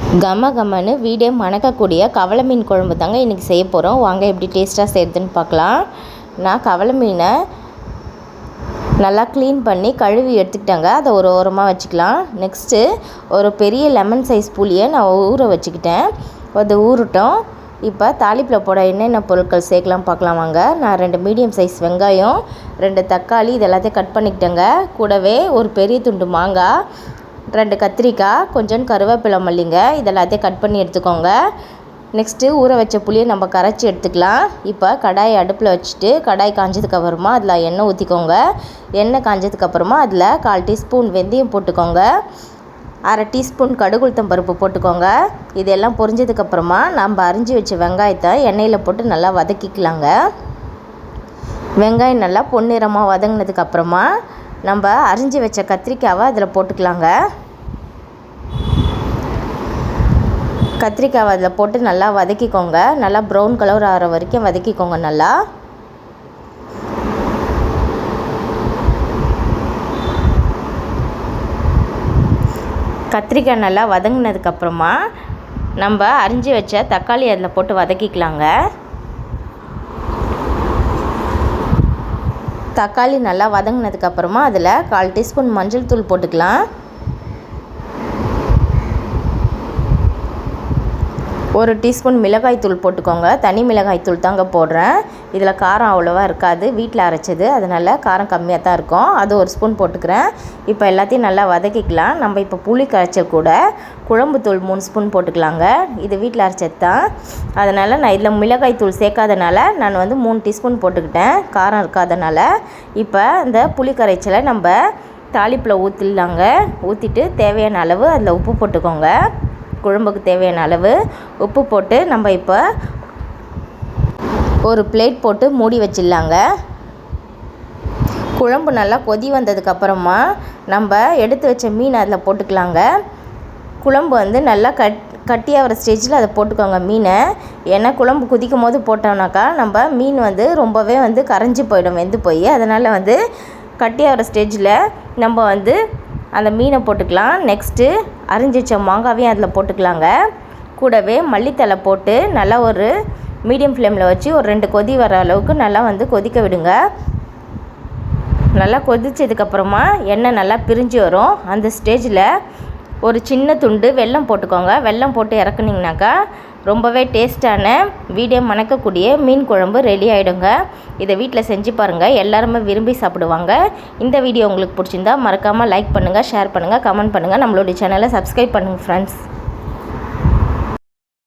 கம கமன்னு வீடே மணக்கக்கூடிய கவலை மீன் குழம்பு தாங்க இன்றைக்கி செய்ய போகிறோம். வாங்க எப்படி டேஸ்ட்டாக செய்கிறதுன்னு பார்க்கலாம். நான் கவலை மீனை நல்லா க்ளீன் பண்ணி கழுவி எடுத்துக்கிட்டேங்க. அதை ஒரு ஓரமாக வச்சுக்கலாம். நெக்ஸ்ட்டு ஒரு பெரிய லெமன் சைஸ் புளியை நான் ஊற வச்சுக்கிட்டேன். அது ஊறட்டும். இப்போ தாளிப்பில் போட என்னென்ன பொருட்கள் சேர்க்கலாம் பார்க்கலாம் வாங்க. நான் 2 மீடியம் சைஸ் வெங்காயம், 2 தக்காளி இது எல்லாத்தையும் கட் பண்ணிக்கிட்டேங்க. கூடவே ஒரு பெரிய துண்டு மாங்காய், 2 கத்திரிக்காய், கொஞ்சம் கருவேப்பிலை மல்லிங்க இதெல்லாத்தையும் கட் பண்ணி எடுத்துக்கோங்க. நெக்ஸ்ட்டு ஊற வச்ச புளியை நம்ம கரைச்சி எடுத்துக்கலாம். இப்போ கடாயை அடுப்பில் வச்சுட்டு கடாய் காஞ்சதுக்கப்புறமா அதில் எண்ணெய் ஊற்றிக்கோங்க. எண்ணெய் காஞ்சதுக்கப்புறமா அதில் 1/4 டீஸ்பூன் வெந்தயம் போட்டுக்கோங்க. 1/2 டீஸ்பூன் கடுகுளுத்தம் பருப்பு போட்டுக்கோங்க. இதெல்லாம் பொரிஞ்சதுக்கப்புறமா நம்ம அரிஞ்சு வச்ச வெங்காயத்தை எண்ணெயில் போட்டு நல்லா வதக்கிக்கலாங்க. வெங்காயம் நல்லா பொன்னிறமாக வதங்கினதுக்கப்புறமா நம்ம அரிஞ்சு வச்ச கத்திரிக்காவை அதில் போட்டுக்கலாங்க. கத்திரிக்காவை அதில் போட்டு நல்லா வதக்கிக்கோங்க. நல்லா ப்ரௌன் கலர் ஆகிற வரைக்கும் வதக்கிக்கோங்க. நல்லா கத்திரிக்காய் நல்லா வதங்கினதுக்கப்புறமா நம்ம அரிஞ்சு வச்ச தக்காளி அதில் போட்டு வதக்கிக்கலாங்க. தக்காளி நல்லா வதங்கினதுக்கப்புறமா அதில் 1/4 டீஸ்பூன் மஞ்சள் தூள் போட்டுக்கலாம். 1 டீஸ்பூன் மிளகாய் தூள் போட்டுக்கோங்க. தனி மிளகாய் தூள் தாங்க போடுறேன். இதில் காரம் அவ்வளோவா இருக்காது, வீட்டில் அரைச்சது, அதனால் காரம் கம்மியாக தான் இருக்கும். அது 1 ஸ்பூன் போட்டுக்கிறேன். இப்போ எல்லாத்தையும் நல்லா வதக்கிக்கலாம். நம்ம இப்போ புளி கரைச்சல் கூட குழம்பு தூள் 3 ஸ்பூன் போட்டுக்கலாங்க. இது வீட்டில் அரைச்சது தான், அதனால் நான் இதில் மிளகாய் தூள் சேர்க்காதனால நான் 3 டீஸ்பூன் போட்டுக்கிட்டேன், காரம் இருக்காதனால. இப்போ இந்த புளி கரைச்சலை நம்ம தாளிப்பில் ஊற்றிடலாங்க. ஊற்றிட்டு தேவையான அளவு அதில் உப்பு போட்டுக்கோங்க. குழம்புக்கு தேவையான அளவு உப்பு போட்டு நம்ம இப்போ ஒரு பிளேட் போட்டு மூடி வச்சிடலாங்க. குழம்பு நல்லா கொதி வந்ததுக்கப்புறமா நம்ம எடுத்து வச்ச மீன் அதில் போட்டுக்கலாங்க. குழம்பு நல்லா கட்டியாகிற ஸ்டேஜில் அதை போட்டுக்கோங்க மீனை. ஏன்னா குழம்பு கொதிக்கும் போது போட்டோம்னாக்கா நம்ம மீன் ரொம்பவே கரைஞ்சி போயிடும், வெந்து போய். அதனால் கட்டியாகிற ஸ்டேஜில் நம்ம அந்த மீனை போட்டுக்கலாம். நெக்ஸ்ட்டு அரிஞ்சு வச்ச மாங்காவையும் அதில் போட்டுக்கலாங்க. கூடவே மல்லித்தலை போட்டு நல்லா ஒரு மீடியம் ஃப்ளேமில் வச்சு ஒரு 2 கொதி வர அளவுக்கு நல்லா கொதிக்க விடுங்க. நல்லா கொதிச்சதுக்கப்புறமா எண்ணெய் நல்லா பிரிஞ்சு வரும். அந்த ஸ்டேஜில் ஒரு சின்ன துண்டு வெல்லம் போட்டுக்கோங்க. வெல்லம் போட்டு இறக்குனிங்கனாக்கா ரொம்பவே டேஸ்ட்டான வீடே மணக்கக்கூடிய மீன் குழம்பு ரெடி ஆகிடுங்க. இதை வீட்டில் செஞ்சு பாருங்கள், எல்லாருமே விரும்பி சாப்பிடுவாங்க. இந்த வீடியோ உங்களுக்கு பிடிச்சிருந்தா மறக்காமல் லைக் பண்ணுங்கள், ஷேர் பண்ணுங்கள், கமெண்ட் பண்ணுங்கள். நம்மளுடைய சேனலை சப்ஸ்கிரைப் பண்ணுங்கள் ஃப்ரெண்ட்ஸ்.